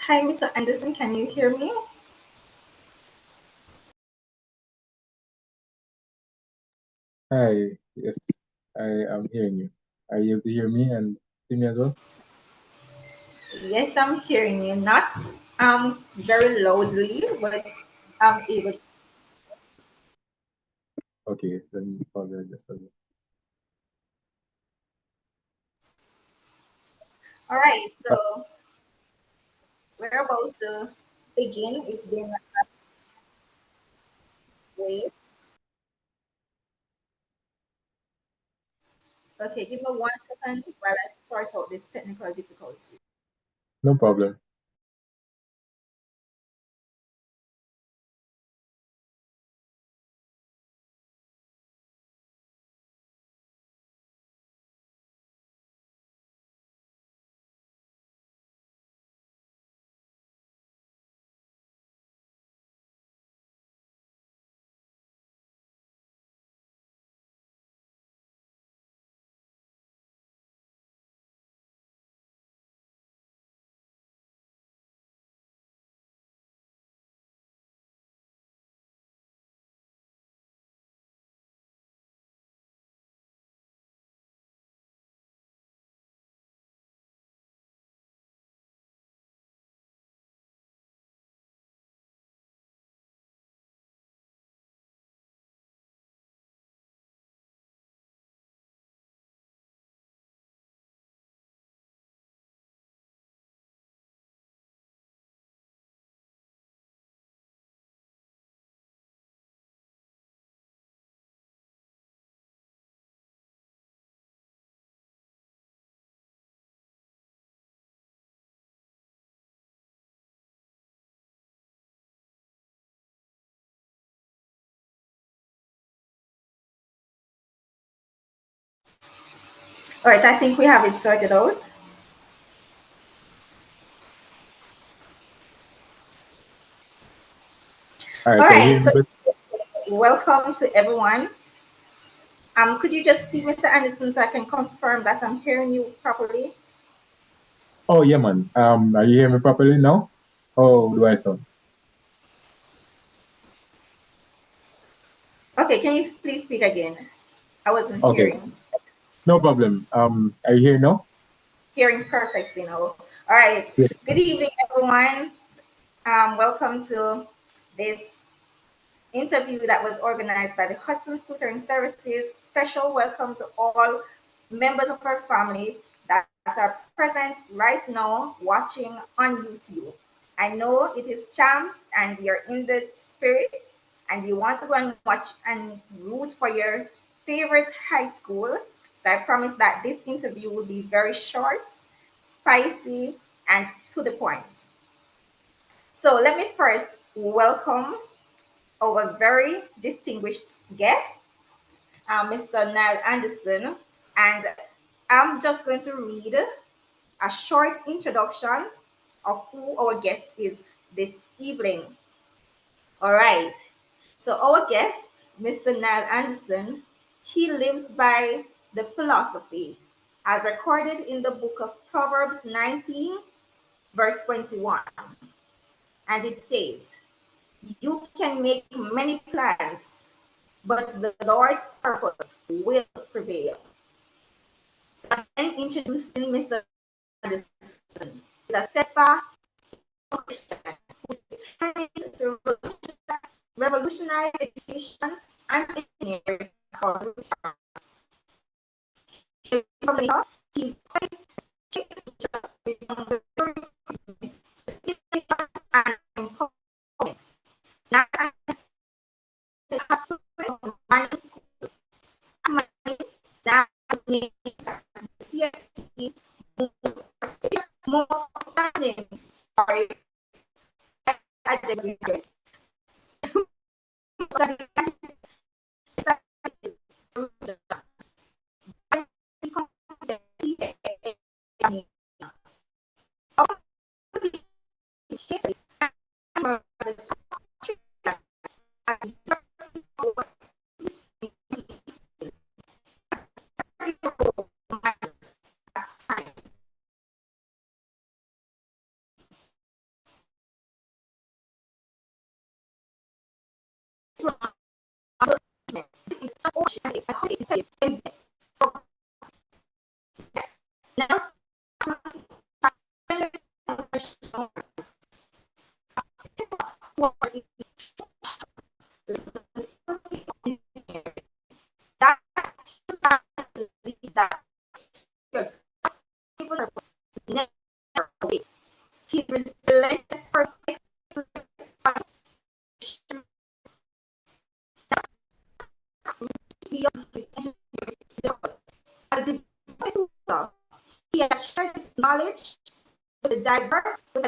Hi, Mr. Anderson, can you hear me? Hi, yes, I am hearing you. Are you able to hear me and see me as well? Yes, I'm hearing you. Not very loudly, but I'm able. Okay, then follow just a bit. All right, so we're about to begin. It's been a wait. Okay, give me 1 second while I sort out this technical difficulty. No problem. All right, I think we have it sorted out. All All right, can you right, hear me? so Good? welcome to everyone. Could you just speak, Mr. Anderson, so I can confirm that I'm hearing you properly? Oh, yeah, man. Are you hearing me properly now? Oh, do I sound? Okay, can you please speak again? I wasn't Okay, hearing. no problem. Are you here now? Hearing perfectly now. All right. Yeah. Good evening, everyone. Welcome to this interview that was organized by the Hudson's Tutoring Services. Special welcome to all members of our family that are present right now watching on YouTube. I know it is champs and you're in the spirit and you want to go and watch and root for your favorite high school. So I promise that this interview will be very short, spicy, and to the point. So let me first welcome our very distinguished guest, Mr. Niall Anderson. And I'm just going to read a short introduction of who our guest is this evening. All right. So, our guest, Mr. Niall Anderson, he lives by the philosophy as recorded in the book of Proverbs 19, verse 21. And it says, you can make many plans, but the Lord's purpose will prevail. So again, introducing Mr. Anderson is a steadfast Christian who is determined to revolutionize education and engineering across the region. From the top, he's poised to shape the future with some very commitment, innovation, and empowerment. Now, as it has to that CST more standing. Sorry, I digress. His relentless perfect beyond his as a developer, he has shared his knowledge with a diverse from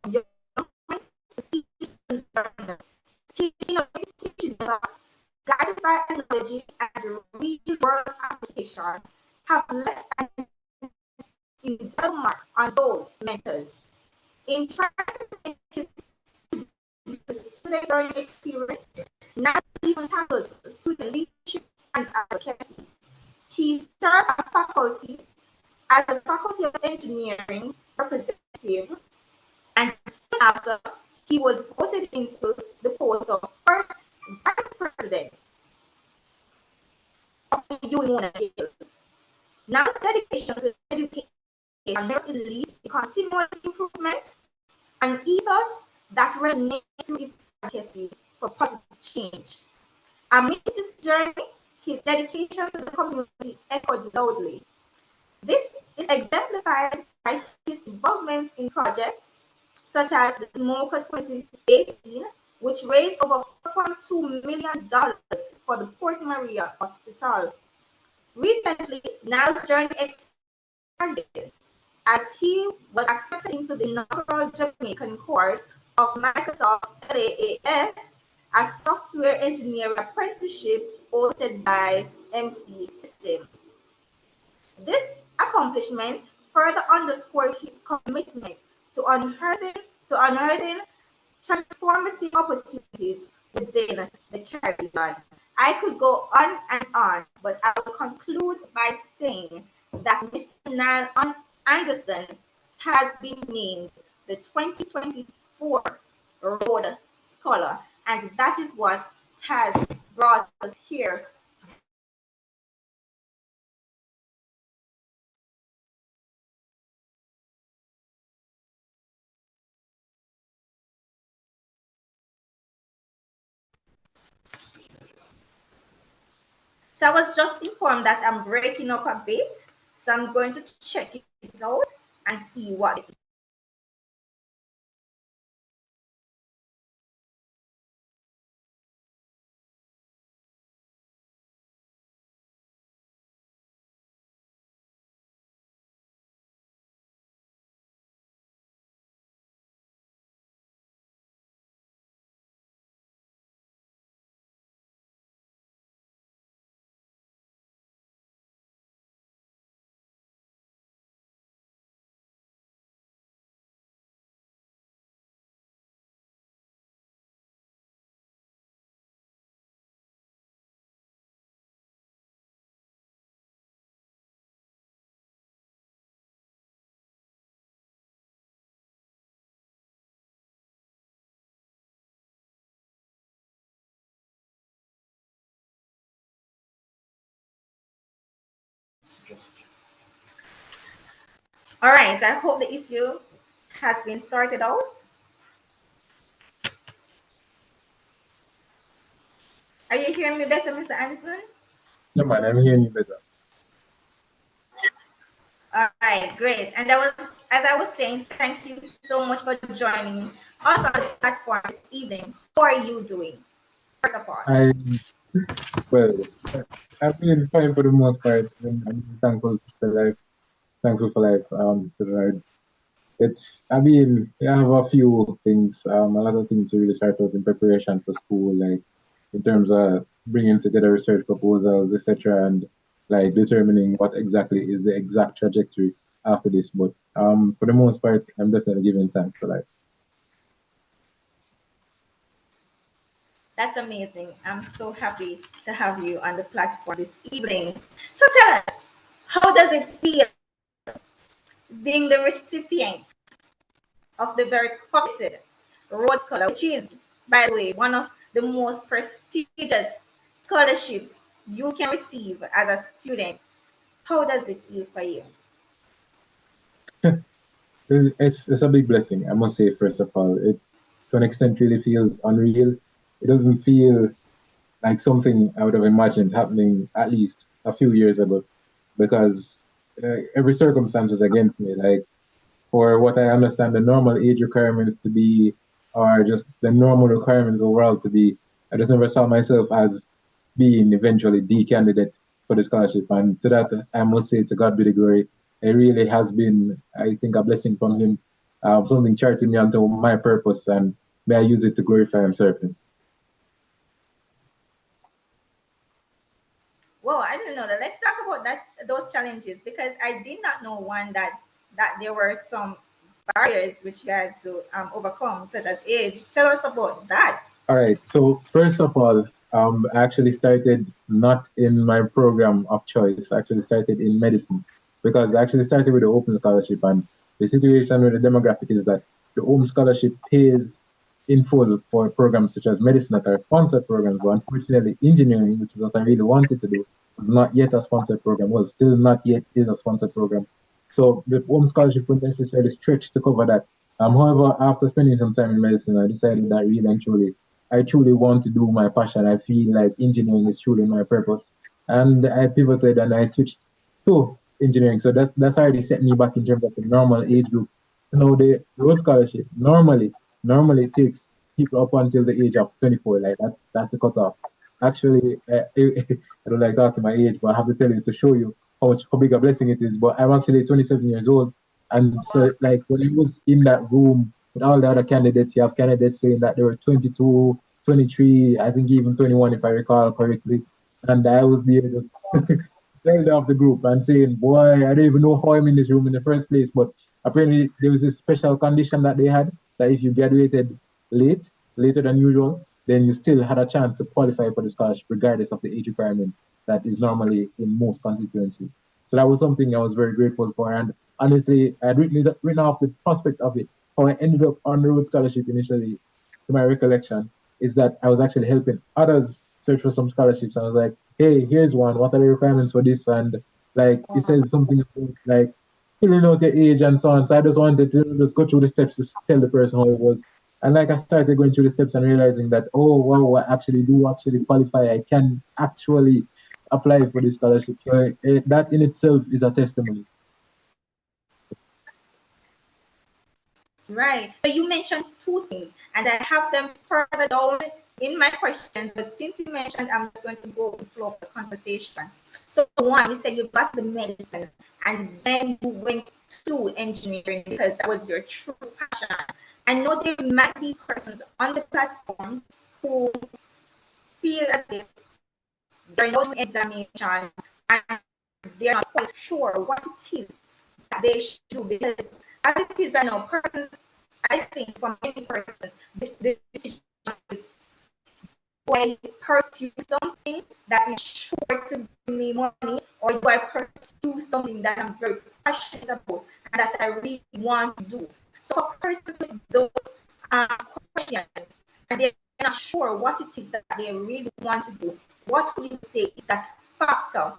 young to seasoned learners. His innovative teaching methods, guided by analogies and real-world applications, have left an indelible mark on those mentors. In trying to his the students' learning experience, not even tackled student leadership and advocacy. He served as a faculty of engineering representative, and soon after, he was voted into the post of first vice president of the UN. Now, his dedication to education is lead in continuous improvement and ethos that resonates through his advocacy for positive change. Amidst his journey, his dedication to the community echoed loudly. This is exemplified by his involvement in projects such as the Smoker 2018, which raised over $4.2 million for the Port Maria Hospital. Recently, Niles' journey expanded as he was accepted into the inaugural Jamaican cohort of Microsoft LAAS as software engineering apprenticeship hosted by MC Systems. This accomplishment further underscored his commitment to unearthing transformative opportunities within the Caribbean. I could go on, but I will conclude by saying that Mr. Niall Anderson has been named the 2024 Rhode Scholar, and that is what has brought us here. So I was just informed that I'm breaking up a bit, so I'm going to check it out and see what it is. All right, I hope the issue has been sorted out. Are you hearing me better, Mr. Anderson? Yeah, man, I'm hearing you better. All right, great. And as I was saying, thank you so much for joining us on the platform this evening. How are you doing, first of all? Well, I've been fine for the most part. I'm thankful for life. Thankful for life. For the I have a few things, a lot of things to really start out in preparation for school, like in terms of bringing together research proposals, etc., and like determining what exactly is the exact trajectory after this. But for the most part, I'm definitely giving thanks for life. That's amazing. I'm so happy to have you on the platform this evening. So tell us, how does it feel being the recipient of the very coveted Rhode Scholar, which is by the way, one of the most prestigious scholarships you can receive as a student. How does it feel for you? It's a big blessing, I must say, first of all. It, to an extent, really feels unreal. It doesn't feel like something I would have imagined happening at least a few years ago, because every circumstance was against me. Like, for what I understand the normal age requirements to be, or just the normal requirements overall to be, I just never saw myself as being eventually the candidate for the scholarship. And to that, I must say, to God be the glory. It really has been, I think, a blessing from Him, something charting me onto my purpose, and may I use it to glorify Himself. Well, I didn't know that. Let's talk about that those challenges because I did not know one that there were some barriers which you had to overcome, such as age. Tell us about that. All right. So first of all, I actually started not in my program of choice. I actually started in medicine, because I actually started with the open scholarship, and the situation with the demographic is that the open scholarship pays in full for programs such as medicine that are sponsored programs. But unfortunately, engineering, which is what I really wanted to do, was not yet a sponsored program. Well, still not yet is a sponsored program. So the open scholarship wouldn't necessarily stretch to cover that. However, after spending some time in medicine, I decided that really and truly I truly want to do my passion. I feel like engineering is truly my purpose. And I pivoted and I switched to engineering. So that's already set me back in terms of the normal age group. You know, the Rhode Scholarship normally it takes people up until the age of 24. Like that's the cutoff. Actually, I don't like talking my age, but I have to tell you to show you how big a blessing it is. But I'm actually 27 years old, and so like when I was in that room with all the other candidates, you have candidates saying that they were 22, 23, I think even 21, if I recall correctly. And I was there just tailed off the group and saying, boy, I don't even know how I'm in this room in the first place. But apparently there was a special condition that they had that if you graduated later than usual, then you still had a chance to qualify for the scholarship, regardless of the age requirement that is normally in most constituencies. So that was something I was very grateful for. And honestly, I had written off the prospect of it. How I ended up on the Rhodes Scholarship initially, to my recollection, is that I was actually helping others search for some scholarships. I was like, hey, here's one. What are the requirements for this? And like it says something about like filling out your age and so on. So I just wanted to just go through the steps to tell the person how it was. And like I started going through the steps and realizing that, oh wow, I actually do actually qualify. I can actually apply for this scholarship. So that in itself is a testimony. Right. So you mentioned two things, and I have them further down in my questions. But since you mentioned, I'm just going to go with the flow of the conversation. So one, you said you got to medicine, and then you went to engineering because that was your true passion. I know there might be persons on the platform who feel as if they're not doing examination and they're not quite sure what it is that they should do because as it is right now, persons, I think for many persons, the decision is do I pursue something that is sure to bring me money, or do I pursue something that I'm very passionate about and that I really want to do? So a person with those questions and they're not sure what it is that they really want to do, what would you say is that factor,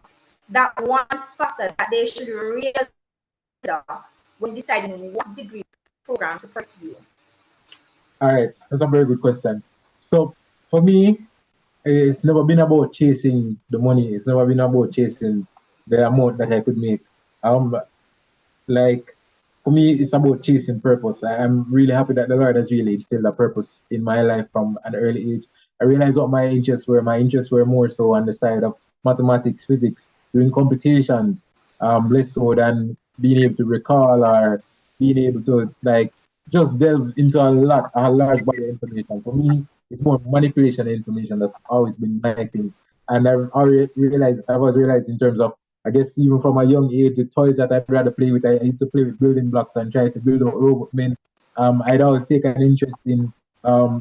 that one factor that they should really when deciding what degree program to pursue? All right, that's a very good question. So for me, it's never been about chasing the money. It's never been about chasing the amount that I could make. Um, like for me, it's about chasing purpose. I'm really happy that the Lord has really instilled a purpose in my life from an early age. I realized what my interests were. My interests were more so on the side of mathematics, physics, doing computations, less so than being able to recall or being able to like just delve into a large body of information. For me, it's more manipulation of information. That's always been my thing. And I've always realized in terms of I guess even from a young age, the toys that I'd rather play with, I used to play with building blocks and try to build out robot men. I'd always take an interest in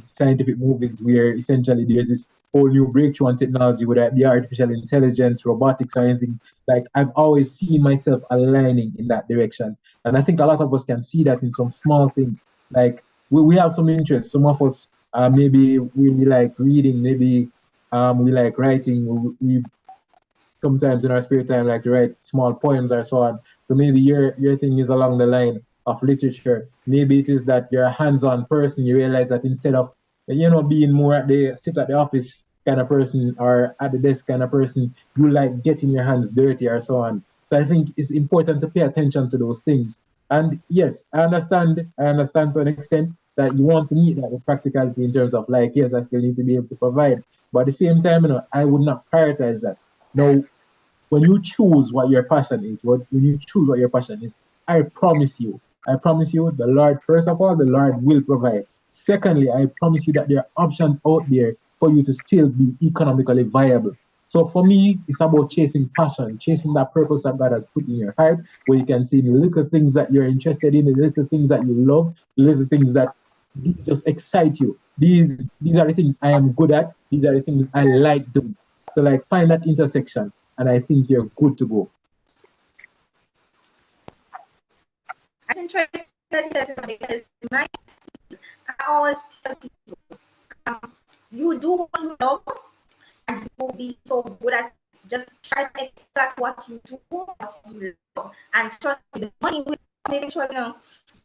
scientific movies where essentially there's this whole new breakthrough on technology, whether it be artificial intelligence, robotics, or anything. Like I've always seen myself aligning in that direction, and I think a lot of us can see that in some small things. Like we have some interests. Some of us Maybe we like reading, maybe we like writing. We sometimes in our spare time like to write small poems or so on. So maybe your thing is along the line of literature. Maybe it is that you're a hands-on person. You realize that instead of being more at the sit at the office kind of person or at the desk kind of person, you like getting your hands dirty or so on. So I think it's important to pay attention to those things. And yes, I understand to an extent that you want to meet that with practicality in terms of like, yes, I still need to be able to provide. But at the same time, I would not prioritize that. Now, Yes. when you choose what your passion is, when you choose what your passion is, I promise you, the Lord, first of all, the Lord will provide. Secondly, I promise you that there are options out there for you to still be economically viable. So for me, it's about chasing passion, chasing that purpose that God has put in your heart, where you can see the little things that you're interested in, the little things that you love, the little things that just excite you. These are the things I am good at. These are the things I like doing. So like find that intersection and I think you're good to go. It's interesting that you said that because my I always tell people, you do what you love and you will be so good at it. Just try to exact what you do, what you love, and trust me, the money will come eventually.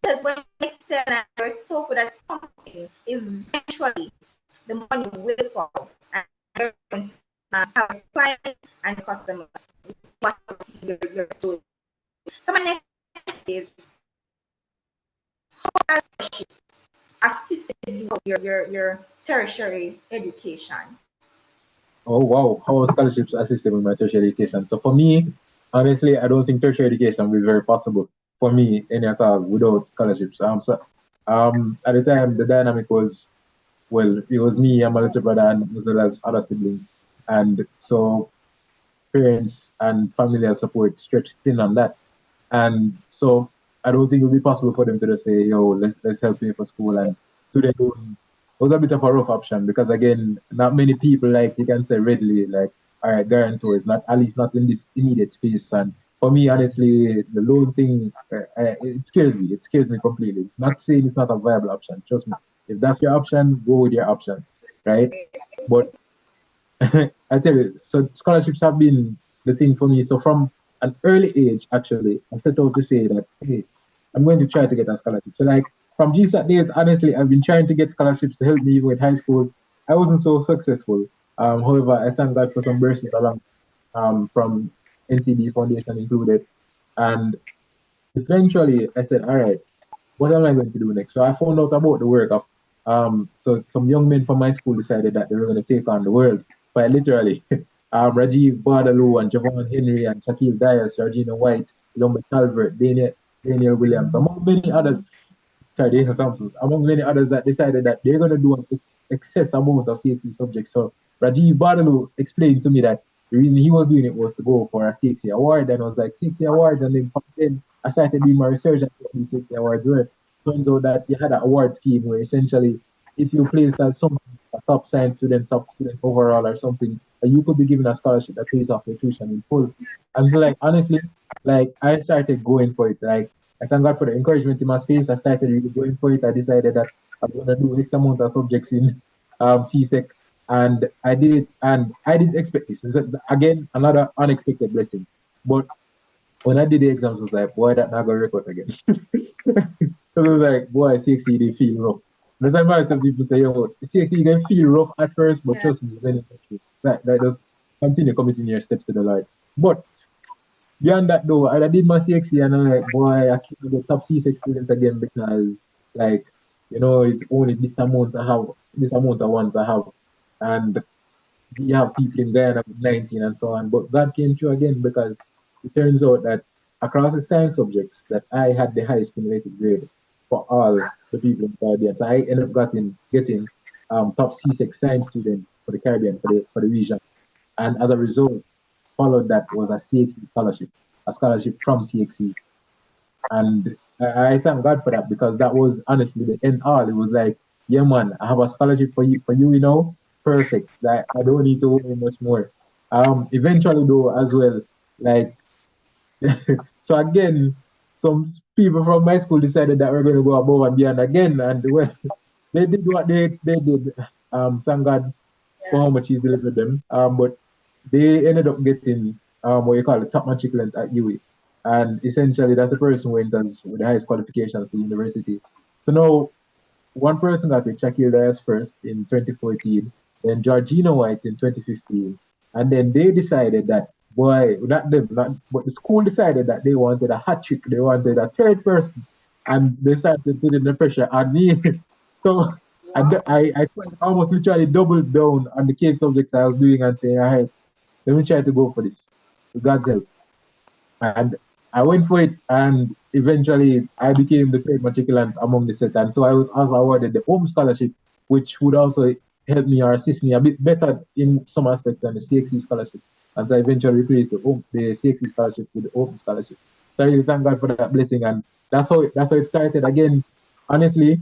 Because when you excel and you're so good at something, eventually the money will follow, and you're going to have clients and customers. What you're doing. So my next is how scholarships assisted you with your tertiary education. Oh wow, how scholarships assisted with my tertiary education? So for me, honestly, I don't think tertiary education will be very possible for me any at all without scholarships. At the time the dynamic was well, it was me and my little brother and as well as other siblings. And so parents and familial support stretched thin on that. And so I don't think it would be possible for them to just say, yo, let's help pay for school and student loan was a bit of a rough option because again, not many people like you can say readily like, all right, guarantors, not at least not in this immediate space. And for me, honestly, the loan thing, it scares me. It scares me completely. Not saying it's not a viable option. Trust me. If that's your option, go with your option, right? But I tell you, so scholarships have been the thing for me. So from an early age, actually, I set out to say that, hey, I'm going to try to get a scholarship. So like from GSAT days, honestly, I've been trying to get scholarships to help me even with high school. I wasn't so successful. However, I thank God for some bursts along from NCB Foundation included. And eventually I said, all right, what am I going to do next? So I found out about the work of so some young men from my school decided that they were going to take on the world, quite literally. Rajiv Bardaloo and Javon Henry and Shaquille Dias, Georgina White, Lomba Calvert, Daniel Williams, among many others. Sorry, Daniel Thompson, among many others that decided that they're going to do an excess amount of CXC subjects. So Rajiv Bardaloo explained to me that the reason he was doing it was to go for a CXC award. And I was like, CXC awards, and then I started doing my research on what these 60 awards were. Turns out that you had an award scheme where essentially if you placed as something, a top science student, top student overall or something, you could be given a scholarship that pays off your tuition in full. And so like honestly, like I started going for it. Like I thank God for the encouragement in my space. I started really going for it. I decided that I'm gonna do X amount of subjects in CSEC and I did it and I didn't expect this. This is again another unexpected blessing. But when I did the exams, I was like, boy, that not gonna record again. Because I was like, boy, CXC, they feel rough. There's a lot of people say, yo, CXC can feel rough at first, but Yeah. trust me, when it's like just continue committing your steps to the Lord. But beyond that though, I did my CXC and I'm like, boy, I can't be the top C6 student again because like, it's only this amount I have, this amount of ones I have. And we have people in Guyana with 19 and so on. But God came through again because it turns out that across the science subjects that I had the highest cumulative grade for all the people in the Caribbean. So I ended up getting top C6 science student for the Caribbean for the region. And as a result, followed that was a CXC scholarship, a scholarship from CXC. And I thank God for that because that was honestly the end all. It was like, yeah, man, I have a scholarship for you, perfect. Like I don't need to worry much more. Eventually though, as well, like so again, some people from my school decided that we're going to go above and beyond again, and well, they did what they did. Thank God for how Yes. much he's delivered them. But they ended up getting what you call a top match equivalent at UA. And essentially that's the person who enters with the highest qualifications to university. So now one person got it, Shaquille Diaz first in 2014, then Georgina White in 2015. And then they decided that, boy, not them, not, but the school decided that they wanted a hat trick. They wanted a third person. And they started putting the pressure on me. So Wow. I almost literally doubled down on the cave subjects I was doing and saying, all right, let me try to go for this with God's help. And I went for it, and eventually I became the third matriculant among the set. And so I was also awarded the Home Scholarship, which would also help me or assist me a bit better in some aspects than the CXC Scholarship. And so I eventually replaced the CXC Scholarship with the Open Scholarship. So I really thank God for that blessing. And that's how it started. Again, honestly,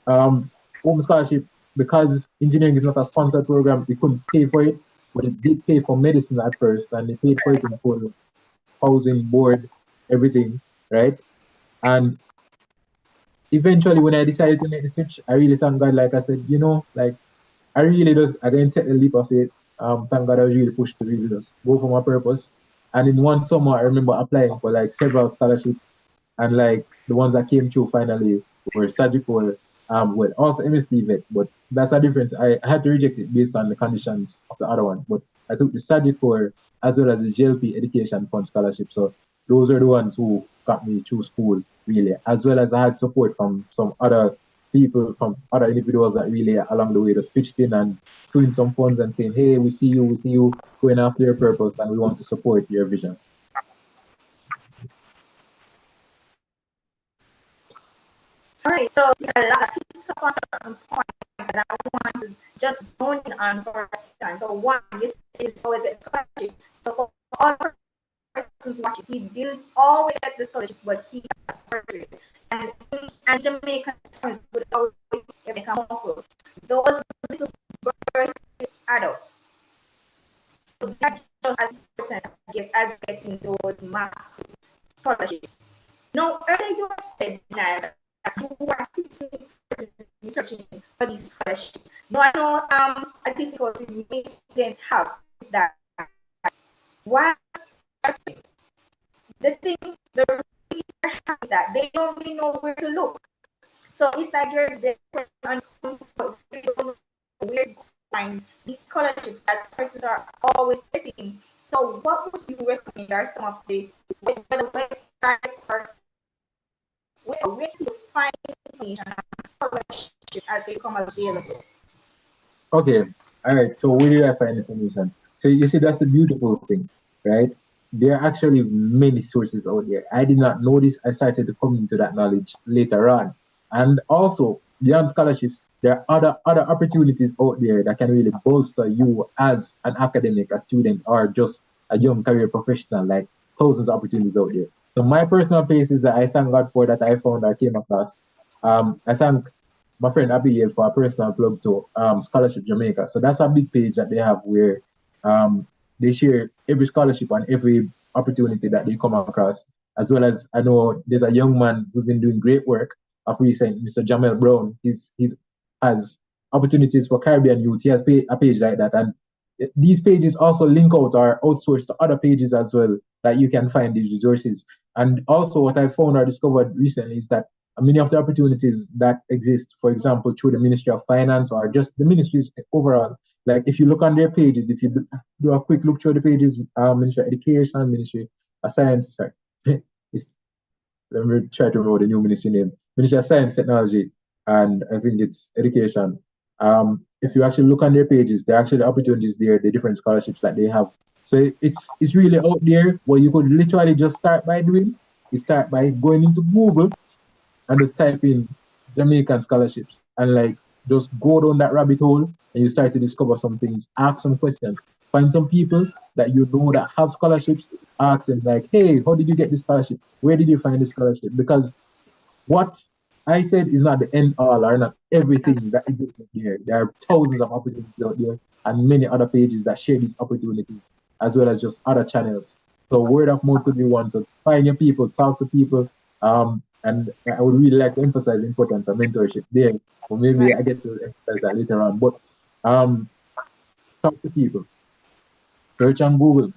Open Scholarship, because engineering is not a sponsored program, we couldn't pay for it, but it did pay for medicine at first, and they paid for it in full, housing, board, everything, right? And eventually, when I decided to make the switch, I really thank God. Like I said, like I really just again take the leap of faith. Thank God I was really pushed to really just go for my purpose. And in one summer, I remember applying for like several scholarships, and like the ones that came through finally were surgical, well, also MSc vet, but that's a difference. I had to reject it based on the conditions of the other one, but I took the surgical as well as the GLP education fund scholarship. So those are the ones who got me through school really, as well as I had support from some other people, from other individuals that really along the way just pitched in and threw in some funds and saying, hey, we see you going after your purpose, and we want to support your vision. All right, so there's a lot of picked up on certain points that I want to just zone in on for a second. So one, you said it's always a scholarship. So for all persons watching, he didn't always get the scholarships, but he got purchased. And Jamaican terms would always come up. Those little birds add up. So they're just as important as getting those massive scholarships. No, earlier you said that as you are sitting searching for these scholarships. No, I know a difficulty many students have is that why the thing the reason is that they don't really know where to look. So it's like you're there on where to find these scholarships that persons are always getting. So what would you recommend are some of the websites or where can you find information on scholarships as they come available? Okay. All right. So where did I find information? So you see, that's the beautiful thing, right? There are actually many sources out there. I did not know this. I started to come into that knowledge later on. And also, beyond scholarships, there are other opportunities out there that can really bolster you as an academic, a student, or just a young career professional. Like thousands of opportunities out there. So my personal places that I thank God for that I found or came across. I thank my friend Abigail for a personal plug to Scholarship Jamaica. So that's a big page that they have where they share every scholarship and every opportunity that they come across. As well as I know there's a young man who's been doing great work of recent, Mr. Jamel Brown. He's has opportunities for Caribbean youth. He has a page like that, and these pages also link out or outsource to other pages as well that you can find these resources. And also, what I found or discovered recently is that many of the opportunities that exist, for example, through the Ministry of Finance or just the ministries overall, like if you look on their pages, if you do a quick look through the pages, Ministry of Education, Ministry of Science, sorry, let me try to remember the new ministry name, Ministry of Science, Technology, and I think it's Education. If you actually look on their pages, there are actually opportunities there, the different scholarships that they have. So it's really out there where you could literally just start by doing. You start by going into Google and just type in Jamaican scholarships and like just go down that rabbit hole and you start to discover some things, ask some questions, find some people that you know that have scholarships, ask them like, hey, how did you get this scholarship? Where did you find this scholarship? Because what I said is not the end all or not everything Yes. that exists out there. There are thousands of opportunities out there and many other pages that share these opportunities as well as just other channels. So word of mouth could be one. So find your people, talk to people. And I would really like to emphasize the importance of mentorship there. But maybe Right. I get to emphasize that later on. But talk to people, search on Google,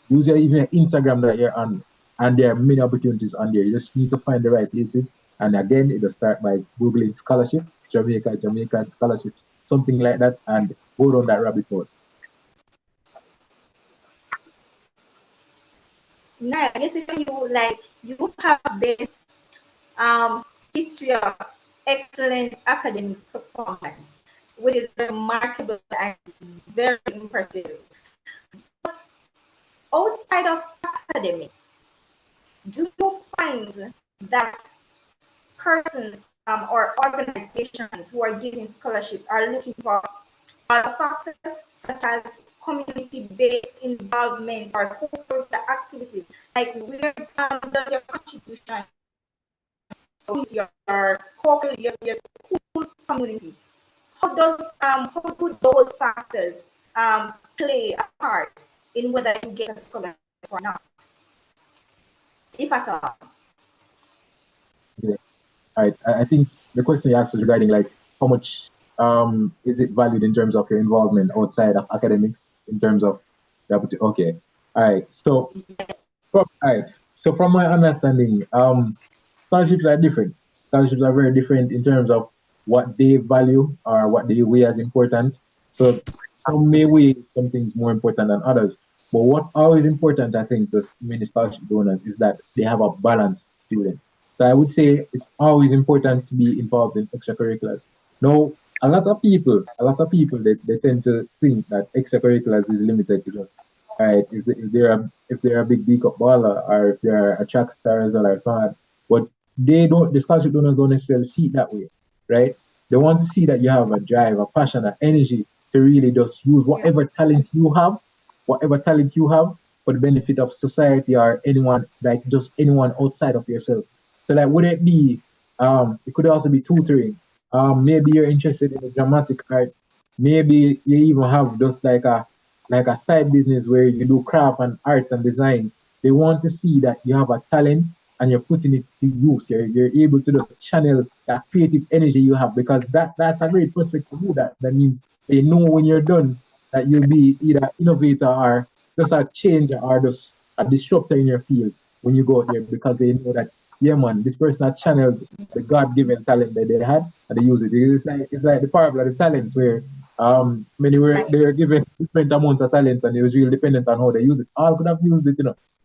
use your even your Instagram that you're on, and there are many opportunities on there. You just need to find the right places. And again, it'll start by Googling scholarship, Jamaican scholarships, something like that, and go down that rabbit hole. Now, listen, you have this history of excellent academic performance, which is remarkable and very impressive. But outside of academics, do you find that persons or organizations who are giving scholarships are looking for other factors such as community-based involvement or co-curricular activities? Like, where does your contribution to your your school community? How do those factors play a part in whether you get a scholarship or not, if at all? Yeah. All right. I think the question you asked was regarding like how much is it valued in terms of your involvement outside of academics in terms of the opportunity. Okay. All right. All right. So from my understanding, scholarships are different. Scholarships are very different in terms of what they value or what they weigh as important. So some may weigh some things more important than others. But what's always important, I think, to many scholarship donors is that they have a balanced student. So I would say it's always important to be involved in extracurriculars. Now, they tend to think that extracurriculars is limited to just right if they're a big cup baller or if they're a track star as well or so on. But the scholarship donors don't necessarily see it that way, right? They want to see that you have a drive, a passion, an energy to really just use Yeah. whatever talent you have for the benefit of society or anyone, like just anyone outside of yourself. So like would it be it could also be tutoring. Maybe you're interested in the dramatic arts. Maybe you even have just like a side business where you do craft and arts and designs. They want to see that you have a talent and you're putting it to use. You're able to just channel that creative energy you have because that's a great prospect to do that. That means they know when you're done that you'll be either innovator or just a changer or just a disruptor in your field when you go out there because they know that yeah man, this person has channeled the God given talent that they had and they use it. It's like the parable of the talents where many were Right. they were given different amounts of talents and it was really dependent on how they use it. All could have used it,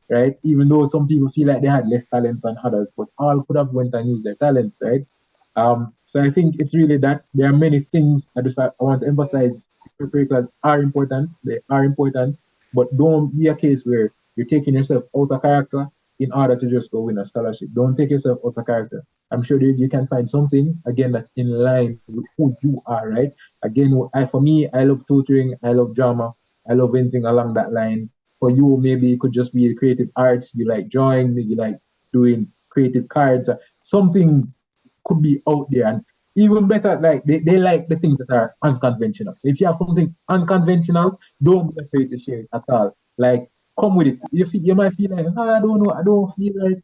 right? Even though some people feel like they had less talents than others, but all could have went and used their talents, right? So I think it's really that there are many things I want to emphasize. Extracurriculars are important. They are important, but don't be a case where you're taking yourself out of character in order to just go win a scholarship. Don't take yourself out of character. I'm sure that you can find something again that's in line with who you are, right? Again, for me, I love tutoring, I love drama, I love anything along that line. For you, maybe it could just be creative arts. You like drawing, you like doing creative cards, something could be out there. And even better, like they like the things that are unconventional. So if you have something unconventional, don't be afraid to share it at all. Like come with it. You might feel like, I don't know, I don't feel like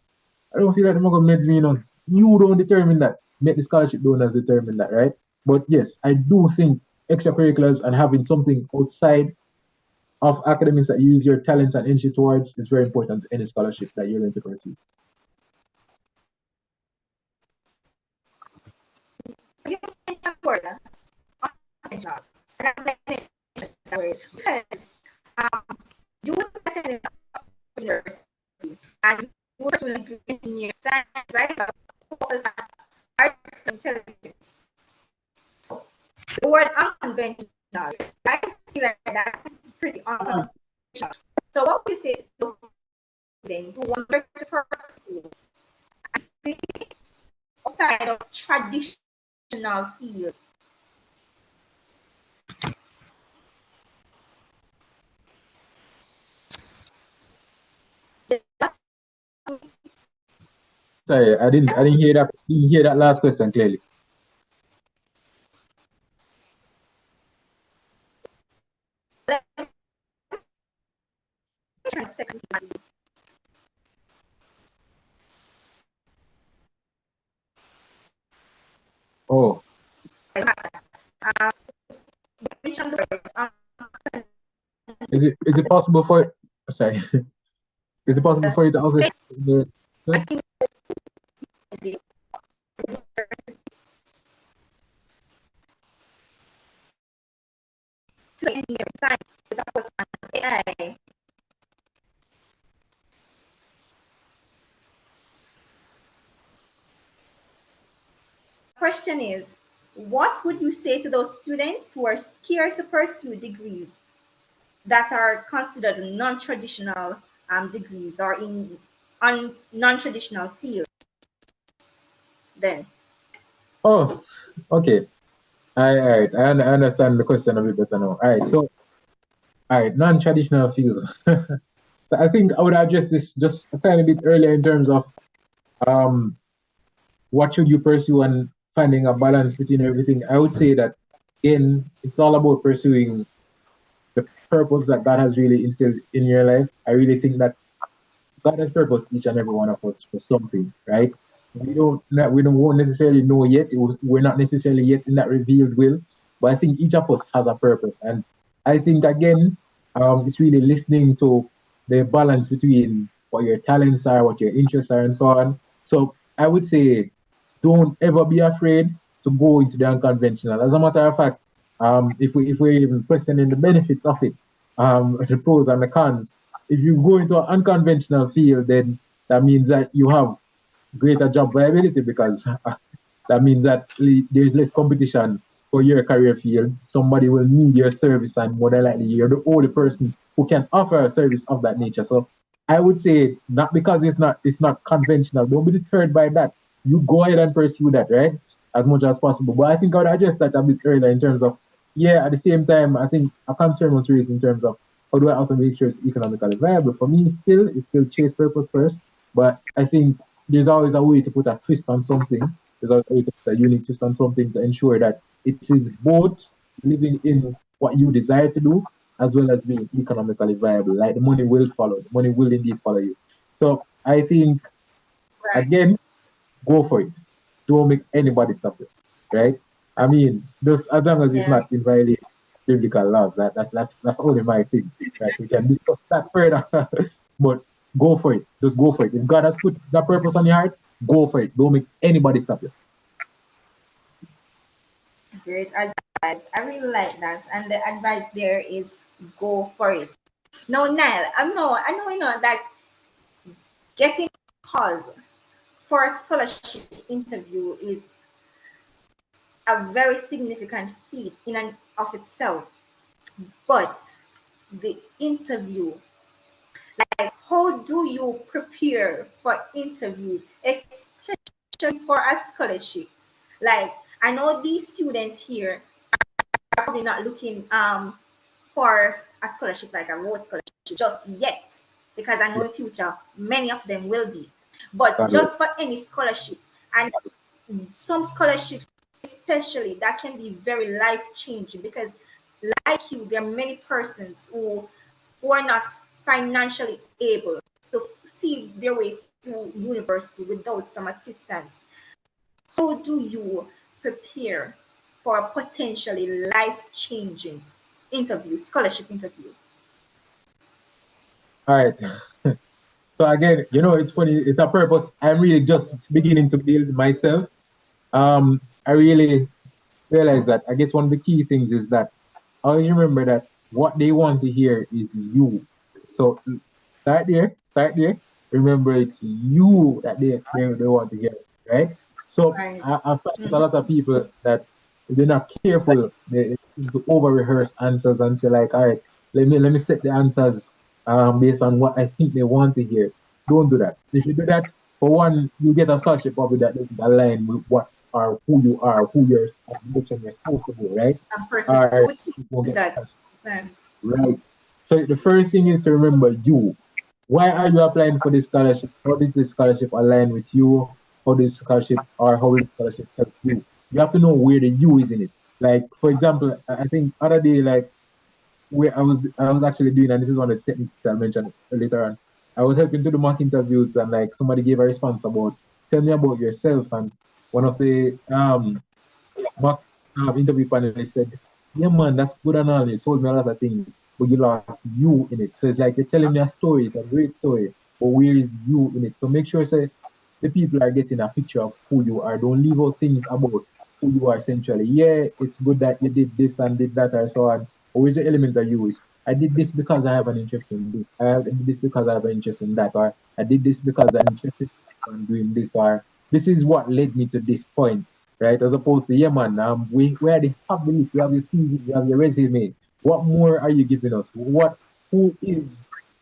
the muggle meds me none. You don't determine that. Make the scholarship donors determine that, right? But yes, I do think extracurriculars and having something outside of academics that you use your talents and energy towards is very important to any scholarship that you're going to pursue. You can that word, unconventional. And I'm like, that word because you would attend university and you would personally in your science, right? Focus on artificial intelligence. So the word unconventional, I feel like that is pretty unconventional. So what we say to those students who want to pursue outside of traditional fields. Sorry, I didn't hear that. Didn't hear that last question clearly. Oh, Um, mention the word, is it possible for sorry? Is it possible for you to also state the a good? single to engineering science with a focus on AI. Question is, what would you say to those students who are scared to pursue degrees that are considered non-traditional degrees or in non-traditional fields then? Oh, okay. All right. I understand the question a bit better now. All right. So, all right, non-traditional fields. So I think I would address this just a tiny bit earlier in terms of um what should you pursue and finding a balance between everything. I would say that again, it's all about pursuing the purpose that God has really instilled in your life. I really think that God has purpose each and every one of us for something, right? We don't won't necessarily know yet. We're not necessarily yet in that revealed will, but I think each of us has a purpose, and I think again, it's really listening to the balance between what your talents are, what your interests are, and so on. So I would say, don't ever be afraid to go into the unconventional. As a matter of fact, if we're even questioning the benefits of it, the pros and the cons, if you go into an unconventional field, then that means that you have greater job viability because that means that there's less competition for your career field. Somebody will need your service, and more than likely, you're the only person who can offer a service of that nature. So I would say not because it's not conventional. Don't be deterred by that. You go ahead and pursue that, right? As much as possible. But I think I would address that a bit earlier in terms of at the same time, I think a concern was raised in terms of how do I also make sure it's economically viable? For me, it's still chase purpose first. But I think there's always a way to put a twist on something. There's always a way to put a unique twist on something to ensure that it is both living in what you desire to do as well as being economically viable. Like the money will follow. The money will indeed follow you. So I think Right. again, go for it. Don't make anybody stop you. Right? I mean, just as long as it's Yeah. not in violation of biblical laws, that's only my thing. Right? We can discuss that further. But go for it. Just go for it. If God has put that purpose on your heart, go for it. Don't make anybody stop you. Great advice. I really like that. And the advice there is go for it. Now, Nile, I know that getting called for a scholarship interview is a very significant feat in and of itself. But the interview, like how do you prepare for interviews, especially for a scholarship? Like I know these students here are probably not looking for a scholarship like a Rhode Scholarship just yet, because I know Yeah, in future many of them will be. But God will. just for any scholarship, and some scholarships especially that can be very life changing, because like you, there are many persons who are not financially able to see their way through university without some assistance. How do you prepare for a potentially life-changing interview, scholarship interview? All right. So again, it's funny. It's a purpose. I'm really just beginning to build myself. I really realize that. I guess one of the key things is that always remember that what they want to hear is you. So start there, start there. Remember, it's you that they want to hear, right? So Right. I find that a lot of people that if they're not careful, they tend to over rehearse answers and say like, all right, let me set the answers based on what I think they want to hear. Don't do that. If you do that, for one, you get a scholarship probably that doesn't align with what or who you are, who you're direction you're supposed to go, right? A person Or to you won't get the that scholarship. times. Right. So the first thing is to remember you. Why are you applying for this scholarship? How does this scholarship align with you? How this scholarship or how will the scholarship help you? You have to know where the you is in it. Like for example, I think other day, like where I was actually doing, and this is one of the techniques that I mentioned later on. I was helping to do mock interviews, and like somebody gave a response about tell me about yourself, and one of the mock interview panelist said, yeah, man, that's good and all. You told me a lot of things, but you lost you in it. So it's like you're telling me a story, it's a great story, but where is you in it? So make sure, say, the people are getting a picture of who you are. Don't leave out things about who you are essentially. Yeah, it's good that you did this and did that or so on. Always the element of you is, I did this because I have an interest in this. I did this because I have an interest in that. Or I did this because I'm interested in doing this. Or this is what led me to this point, right? As opposed to, yeah, man, we already have the list. We have your CV, we have your resume. What more are you giving us? Who is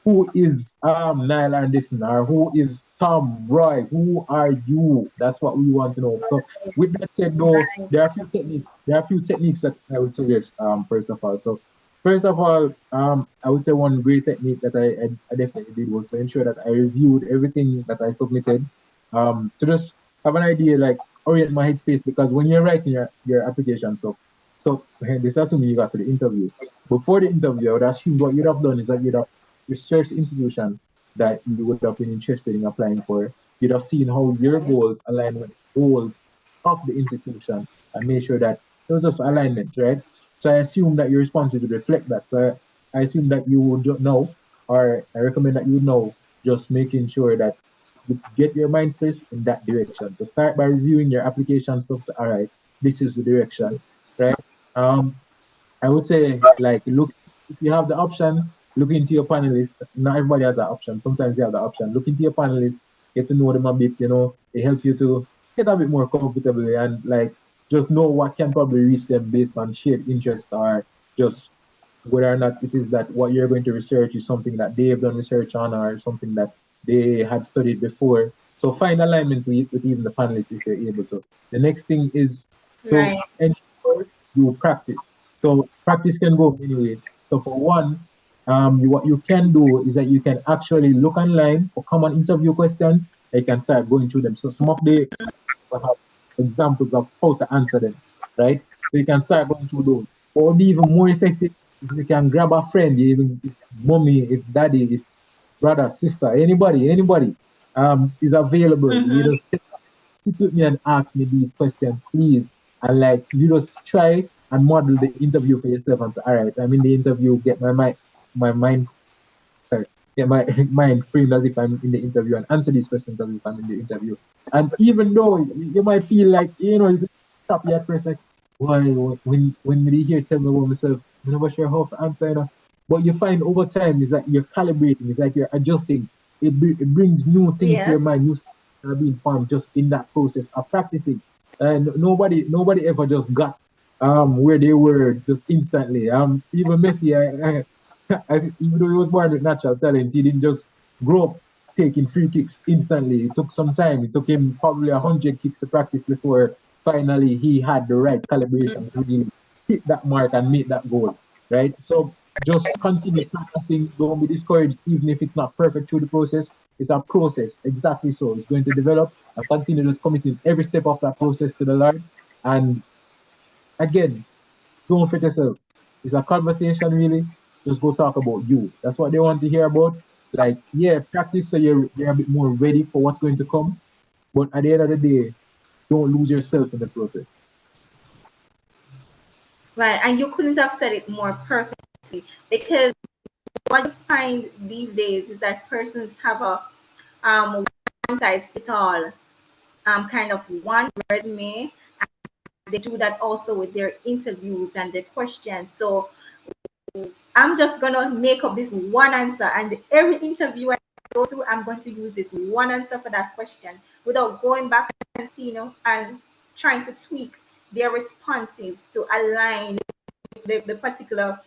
who is Nile Anderson, or who is Tom Roy? Who are you? That's what we want to know. So with that said, though, Right. there are a few techniques. There are a few techniques that I would suggest. First of all, I would say one great technique that I definitely did was to ensure that I reviewed everything that I submitted. To just have an idea, like orient my headspace, because when you're writing your application stuff, so this assuming you got to the interview. Before the interview, I would assume what you'd have done is that you'd have researched the institution that you would have been interested in applying for. You'd have seen how your goals align with the goals of the institution and make sure that there was just alignment, right? So I assume that your responses would reflect that. So I assume that you would know, or I recommend that you know, just making sure that you get your mind space in that direction. So start by reviewing your application stuff. So, all right, this is the direction, right? Um, I would say, like, look, if you have the option, look into your panelists. Not everybody has that option. Sometimes you have the option. Look into your panelists, get to know them a bit, it helps you to get a bit more comfortable and, like, just know what can probably reach them based on shared interest, or just whether or not it is that what you're going to research is something that they've done research on, or something that they had studied before. So find alignment with even the panelists if you're able to. The next thing is Right. to ensure you practice. So practice can go many ways. So for one, what you can do is that you can actually look online for common interview questions. And you can start going through them. So some of the have examples of how to answer them, right? So you can start going through those. Or be even more effective if you can grab a friend, even if mommy, if daddy, if brother, sister, anybody is available. You Mm-hmm. just sit with me and ask me these questions, please. And, like, you just try and model the interview for yourself and say, all right, I'm in the interview, get my mind, sorry, get my mind framed as if I'm in the interview, and answer these questions as if I'm in the interview. And even though you might feel like, it's stop you at first, like, why, when they hear tell me about myself, I'm not sure how to answer, But you find over time is that you're calibrating, it's like you're adjusting. It brings new things to Yeah. your mind, new are being formed just in that process of practicing. And nobody ever just got where they were just instantly. Even Messi, even though he was born with natural talent, he didn't just grow up taking free kicks instantly. It took some time. It took him probably 100 kicks to practice before finally he had the right calibration to really hit that mark and make that goal. Right. So just continue practicing. Don't be discouraged, even if it's not perfect through the process. It's a process, exactly so. It's going to develop, and continue just committing every step of that process to the Lord. And again, don't fit yourself. It's a conversation, really. Just go talk about you. That's what they want to hear about. Like, yeah, practice so you're a bit more ready for what's going to come. But at the end of the day, don't lose yourself in the process. Right. And you couldn't have said it more perfectly, because what you find these days is that persons have a one size fit all kind of one resume. They do that also with their interviews and their questions. So I'm just gonna make up this one answer, and every interview I go to, I'm going to use this one answer for that question without going back and see, and trying to tweak their responses to align the particular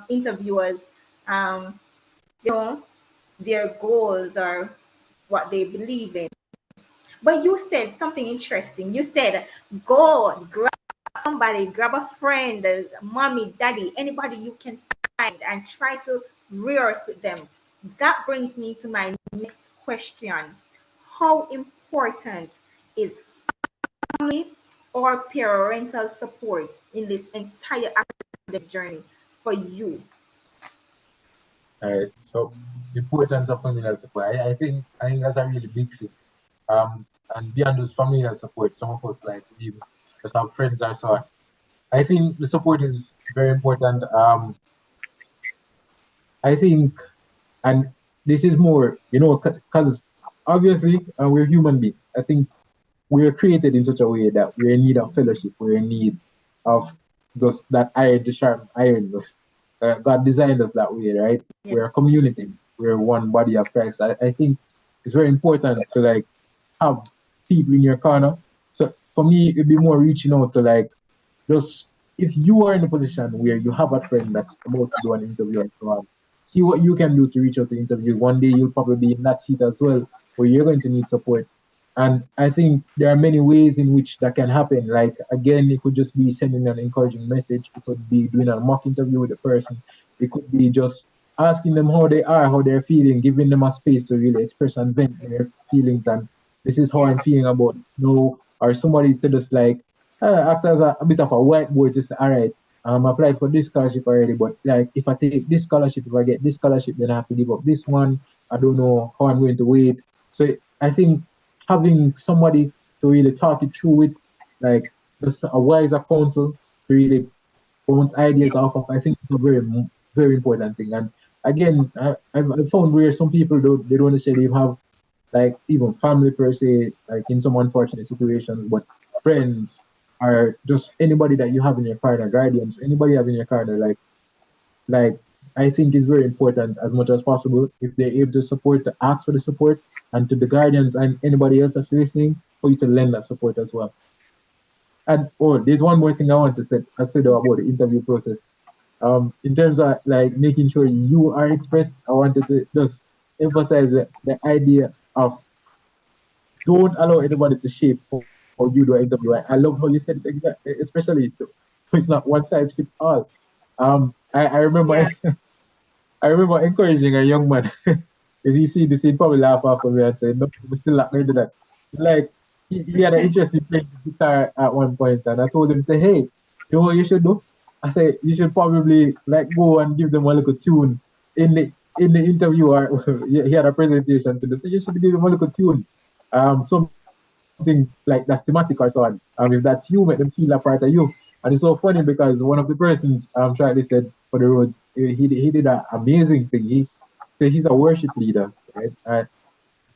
interviewers, um, you know, their goals or what they believe in. But you said something interesting. You said, go grab somebody, grab a friend, mommy, daddy, anybody you can find, and try to rehearse with them. That brings me to my next question. How important is family or parental support in this entire academic journey for you? All right. So importance of familial support. I think that's a really big thing. And beyond those familial support, some of us, like, we just have friends or so on. I think the support is very important. I think, and this is more, because obviously we're human beings. I think we are created in such a way that we're in need of fellowship. We're in need of those that iron to sharpen iron. God designed us that way, right? Yeah. We're a community. We're one body of Christ. I think it's very important to like have people in your corner. So for me, it'd be more reaching out to like just if you are in a position where you have a friend that's about to do an interview and so on, see what you can do to reach out to interview. One day you'll probably be in that seat as well, where you're going to need support. And I think there are many ways in which that can happen. Like again, it could just be sending an encouraging message. It could be doing a mock interview with the person. It could be just asking them how they are, how they're feeling, giving them a space to really express and vent their feelings. And this is how Yeah. I'm feeling about it. Or somebody to just like act as a bit of a whiteboard to say, all right, I applied for this scholarship already, but like if I take this scholarship, if I get this scholarship, then I have to give up this one. I don't know how I'm going to wait. So I think having somebody to really talk it through with, like just a wiser counsel to really bounce ideas off of, I think it's a very important thing. And again, I've found where some people don't necessarily have like even family per se, like in some unfortunate situations, but friends are just anybody that you have in your corner, guardians, anybody you have in your corner, like I think is very important as much as possible if they're able to support to ask for the support and to the guardians and anybody else that's listening for you to lend that support as well. And there's one more thing I want to say I said about the interview process. In terms of like making sure you are expressed, I wanted to just emphasize the idea of don't allow anybody to shape how you do an interview. I love how you said it, especially it's not one size fits all. I remember Yeah. I remember encouraging a young man. If he see this, he'd probably laugh after me and say, "No, we're still not going to do that." Like he had an interest in playing the guitar at one point, and I told him, "Say, hey, you know what you should do? I say you should probably like go and give them a little tune in the interview, or he had a presentation to do. So you should give them a little tune, something like that's thematic or so on. If that's you, make them feel a part of you." And it's so funny because one of the persons shortlisted for the Rhodes, he did an amazing thing. He's a worship leader, right? And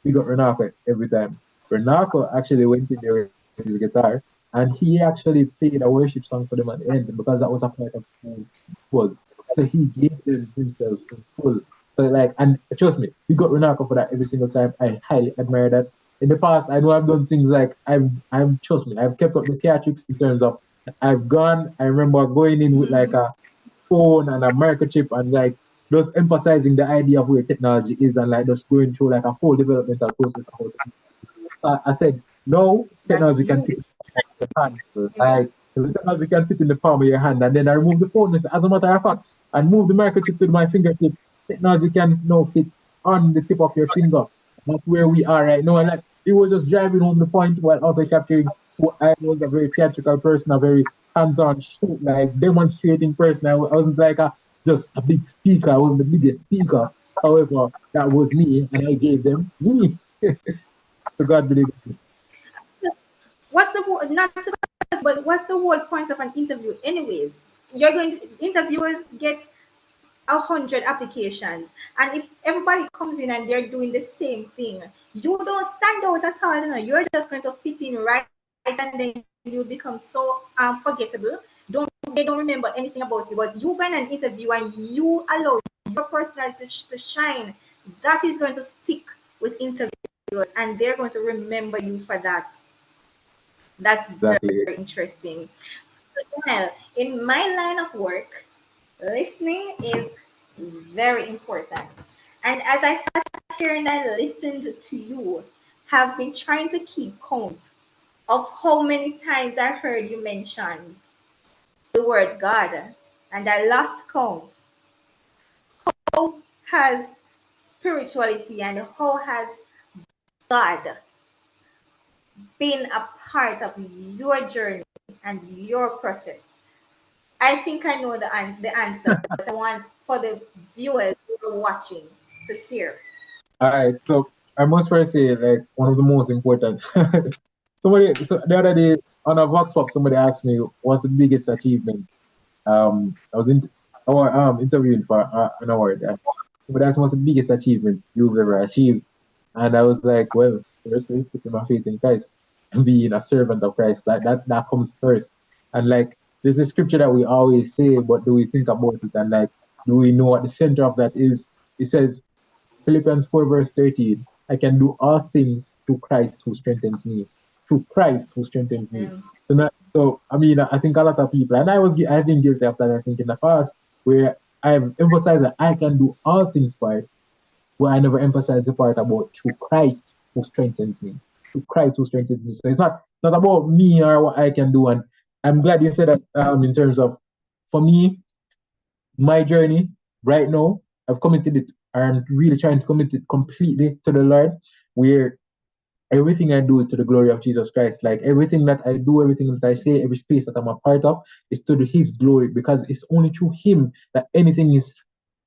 we got Renako every time. Renako actually went in there with his guitar and he actually played a worship song for them at the end because that was a part of who he was. So he gave them himself in full. So like, and trust me, we got Renako for that every single time. I highly admire that. In the past, I know I've done things like I'm trust me, I've kept up the theatrics in terms of I've gone. I remember going in with like Mhm. a phone and a microchip and like just emphasizing the idea of where technology is and like just going through like a whole developmental process of how to. I said, no, That's technology can you. fit in your hand. Exactly. Like the technology can fit in the palm of your hand. And then I remove the phone, as a matter of fact, and move the microchip to my fingertip. Technology can now fit on the tip of your finger. That's where we are right now. And like it was just driving home the point while also capturing who I was, a very theatrical person, a very hands-on shoot, like demonstrating person. I wasn't like just a big speaker. I wasn't the biggest speaker. However, that was me, and I gave them me. To God be the glory. What's the not to, but what's the whole point of an interview, anyways? You're going to interviewers get 100 applications, and if everybody comes in and they're doing the same thing, you don't stand out at all. You know, you're just going to fit in right, and then you become so forgettable. Don't They don't remember anything about you. But you go in an interview and you allow your personality to shine. That is going to stick with interviewers, and they're going to remember you for that. That's Exactly. very interesting. Well, in my line of work, listening is very important. And as I sat here and I listened to you, have been trying to keep count of how many times I heard you mention the word God, and I lost count. How has spirituality and how has God been a part of your journey and your process? I think I know the answer, but I want for the viewers who are watching to hear. All right. So I must first say, like, one of the most important. So the other day, on a Vox Pop, somebody asked me, what's the biggest achievement? I was interviewing for an award, and somebody asked me, what's the biggest achievement you've ever achieved? And I was like, well, firstly, putting my faith in Christ and being a servant of Christ. That comes first. And like, there's a scripture that we always say, but do we think about it? And like, do we know what the center of that is? It says, Philippians 4, verse 13, I can do all things through Christ who strengthens me. Through Christ who strengthens me. Amen. So I mean, I think a lot of people, and I've been guilty of that, I think, in the past, where I've emphasized that I can do all things part, but I never emphasize the part about through Christ who strengthens me. Through Christ who strengthens me. So it's not about me or what I can do. And I'm glad you said that in terms of, for me, my journey right now, I've committed it. I'm really trying to commit it completely to the Lord, where everything I do is to the glory of Jesus Christ. Like everything that I do, everything that I say, every space that I'm a part of is to His glory, because it's only through Him that anything is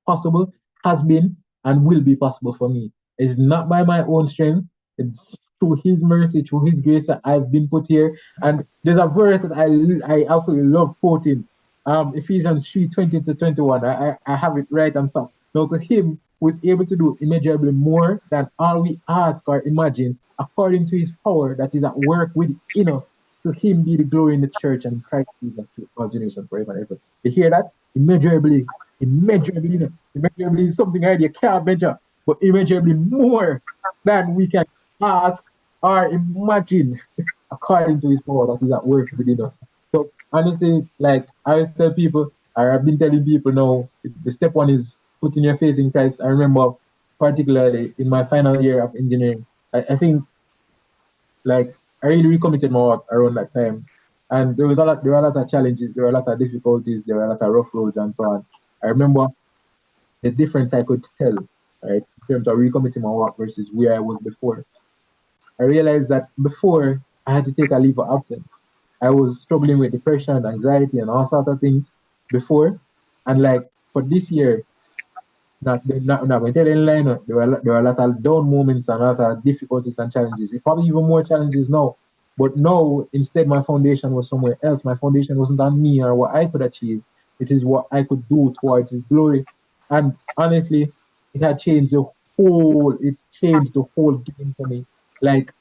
possible, has been, and will be possible for me. It's not by my own strength. It's through His mercy, through His grace that I've been put here. And there's a verse that I absolutely love quoting. Ephesians 3:20 to 21. I have it right and so. Now to Him who is able to do immeasurably more than all we ask or imagine, according to His power that is at work within us. To Him be the glory in the church and in Christ Jesus to all generations forever and ever. You hear that? Immeasurably, immeasurably, you know, immeasurably is something I you can't measure, but immeasurably more than we can ask or imagine, according to His power that is at work within us. So honestly, like I always tell people, or I've been telling people now, the step one is putting your faith in Christ. I remember particularly in my final year of engineering, I think like I really recommitted my work around that time. And there were a lot of challenges, there were a lot of difficulties, there were a lot of rough roads and so on. I remember the difference I could tell, right, in terms of recommitting my work versus where I was before. I realized that before I had to take a leave of absence. I was struggling with depression, anxiety, and all sorts of things before. And like for this year, not going to tell you in line, there were a lot of down moments and a lot of difficulties and challenges. It's probably even more challenges now. But now, instead, my foundation was somewhere else. My foundation wasn't on me or what I could achieve. It is what I could do towards His glory. And honestly, it changed the whole game for me. Like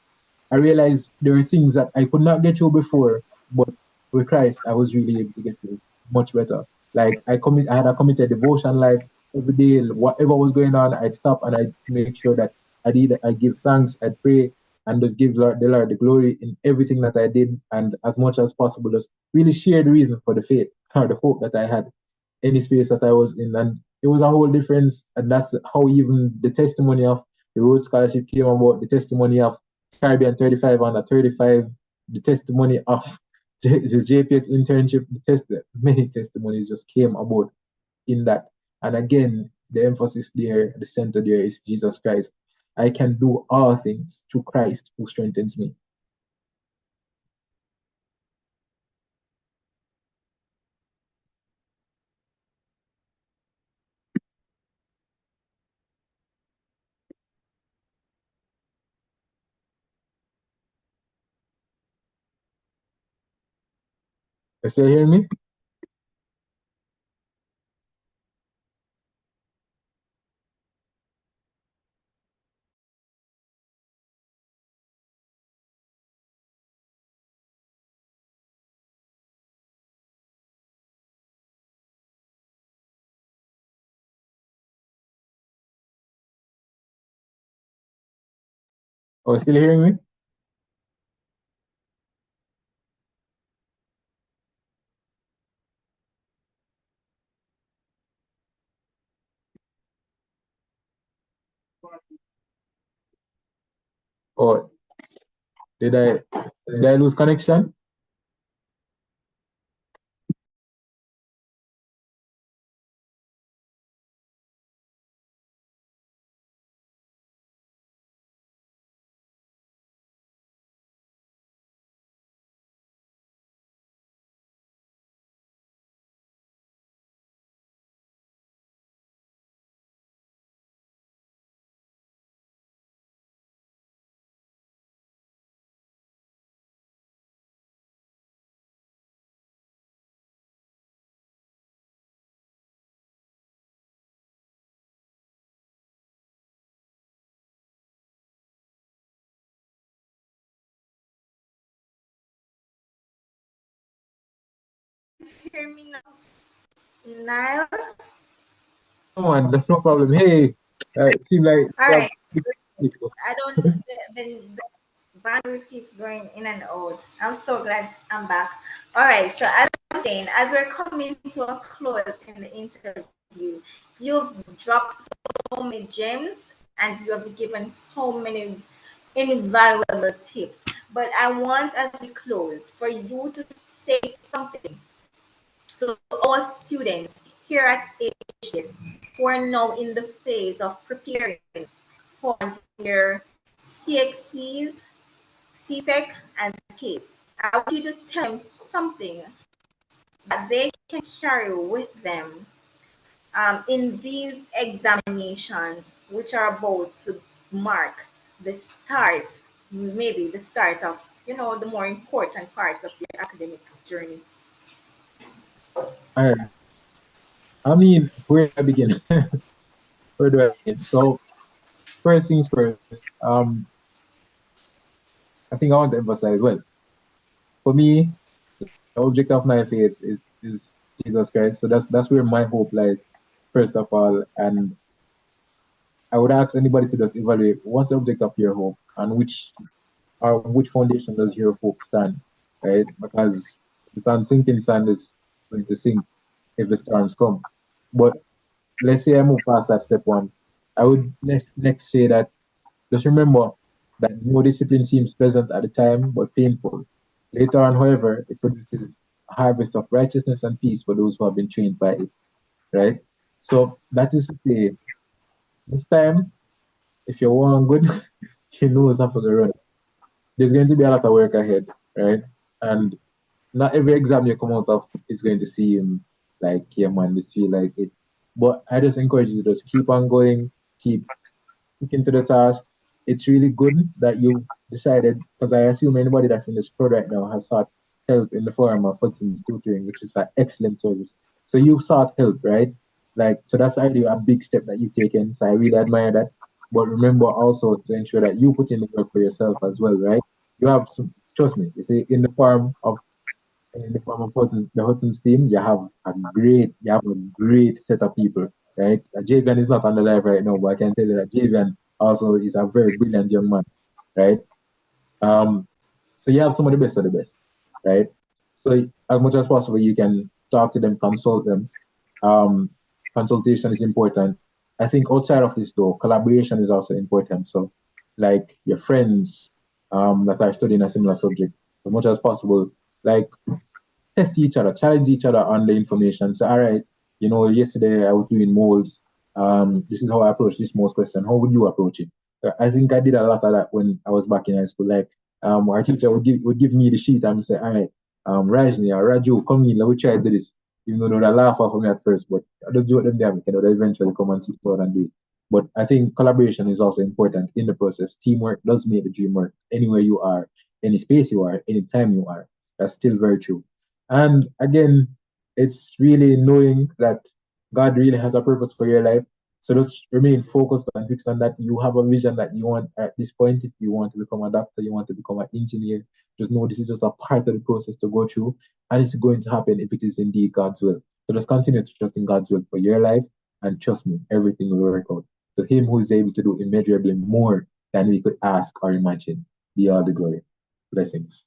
I realized there were things that I could not get through before, but with Christ, I was really able to get through much better. Like I had a committed devotion life every day. Whatever was going on, I'd stop and I'd make sure that I give thanks, I'd pray, and just give the Lord the glory in everything that I did, and as much as possible, just really share the reason for the faith or the hope that I had, any space that I was in, and it was a whole difference. And that's how even the testimony of the Rhodes Scholarship came about, the testimony of Caribbean 35 under 35, the testimony of the JPS internship, many testimonies just came about in that. And again, the emphasis there, the center there is Jesus Christ. I can do all things through Christ who strengthens me. You still hear me? Oh, still hearing me? Or did I lose connection? hear me now? Nile? Come on, that's no problem. Hey, it seems like All we have right. So I don't, the bandwidth keeps going in and out. I'm so glad I'm back. All right. So as I'm saying, as we're coming to a close in the interview, you've dropped so many gems and you have given so many invaluable tips. But I want, as we close, for you to say something to our students here at HTS who are now in the phase of preparing for their CXCs, CSEC, and CAPE. I want you to tell them something that they can carry with them in these examinations, which are about to mark the start, maybe the start of, the more important parts of their academic journey. all right. I mean, where do I begin? Where do I begin? So first things first. I think I want to emphasize. Well, for me, the object of my faith is Jesus Christ. So that's where my hope lies, first of all. And I would ask anybody to just evaluate what's the object of your hope and which foundation does your hope stand, right? Because the sinking sand is going to sink if the storms come. But let's say I move past that step one. I would next say that just remember that no discipline seems pleasant at the time, but painful. Later on, however, it produces a harvest of righteousness and peace for those who have been trained by it, right? So that is to say, this time, if you want good, you know it's not for the run. There's going to be a lot of work ahead, right? And not every exam you come out of is going to seem like, yeah, man, this feel like it. But I just encourage you to just keep on going, keep sticking to the task. It's really good that you decided, because I assume anybody that's in this pro right now has sought help in the form of Hudson's tutoring, which is an excellent service. So you've sought help, right? Like, so that's already a big step that you've taken. So I really admire that. But remember also to ensure that you put in the work for yourself as well, right? You have some, trust me, you see, in the form of the Hudson's team, you have a great set of people, right? Javian is not on the live right now, but I can tell you that Javian also is a very brilliant young man, right? Um, so you have some of the best of the best, right? So as much as possible, you can talk to them, consult them. Um, Consultation is important. I think outside of this though, collaboration is also important. So like your friends that are studying a similar subject, as much as possible, like test each other, challenge each other on the information. So, all right, yesterday I was doing molds. This is how I approach this mold question. How would you approach it? I think I did a lot of that when I was back in high school. Like, our teacher would give me the sheet and say, all right, Rajni or Raju, come in, let me try to do this. Even though they would laugh off of me at first, but I just do it them there, they would eventually come and sit down and do it. But I think collaboration is also important in the process. Teamwork does make the dream work. Anywhere you are, any space you are, any time you are. That's still very true. And again, it's really knowing that God really has a purpose for your life. So just remain focused and fixed on that. You have a vision that you want at this point. If you want to become a doctor, you want to become an engineer, just know this is just a part of the process to go through. And it's going to happen if it is indeed God's will. So just continue to trust in God's will for your life. And trust me, everything will work out. To Him who is able to do immeasurably more than we could ask or imagine, be all the glory. Blessings.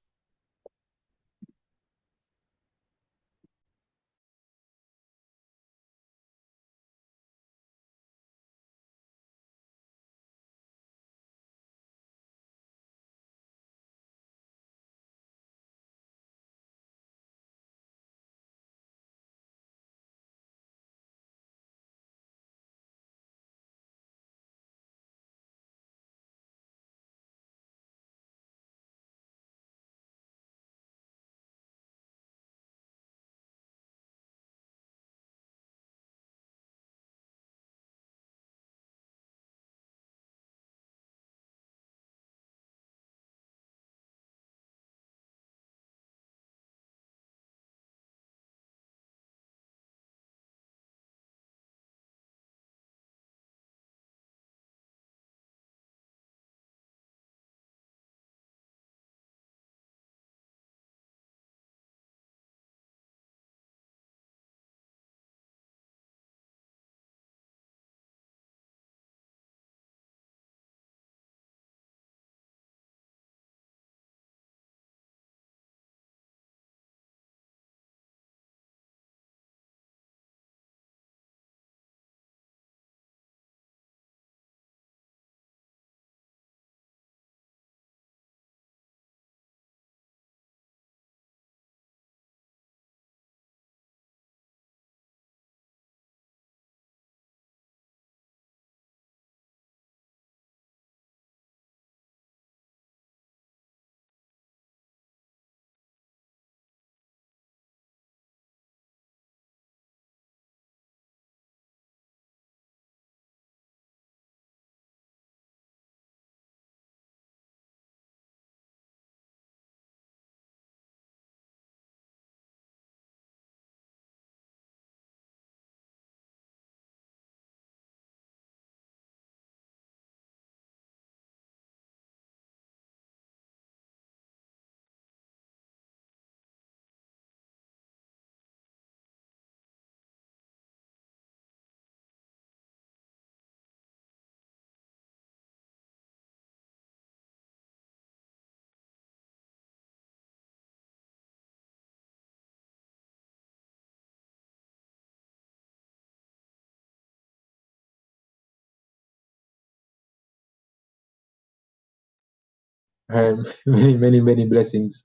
Many blessings.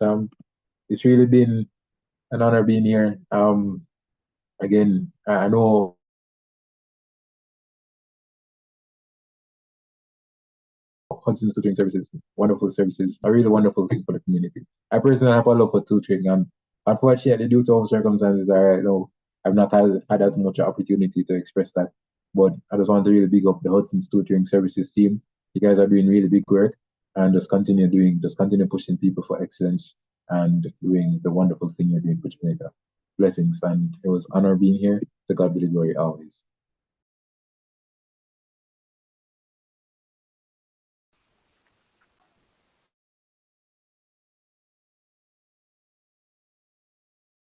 It's really been an honor being here. Again, I know Hudson Tutoring Services, wonderful services, a really wonderful thing for the community. I personally have a love for tutoring, and unfortunately, due to our circumstances, I know I've not had as much opportunity to express that. But I just want to really big up the Hudson Tutoring Services team. You guys are doing really big work, and just continue pushing people for excellence and doing the wonderful thing you're doing for Jamaica. Blessings, and it was honor being here. To God be the glory always.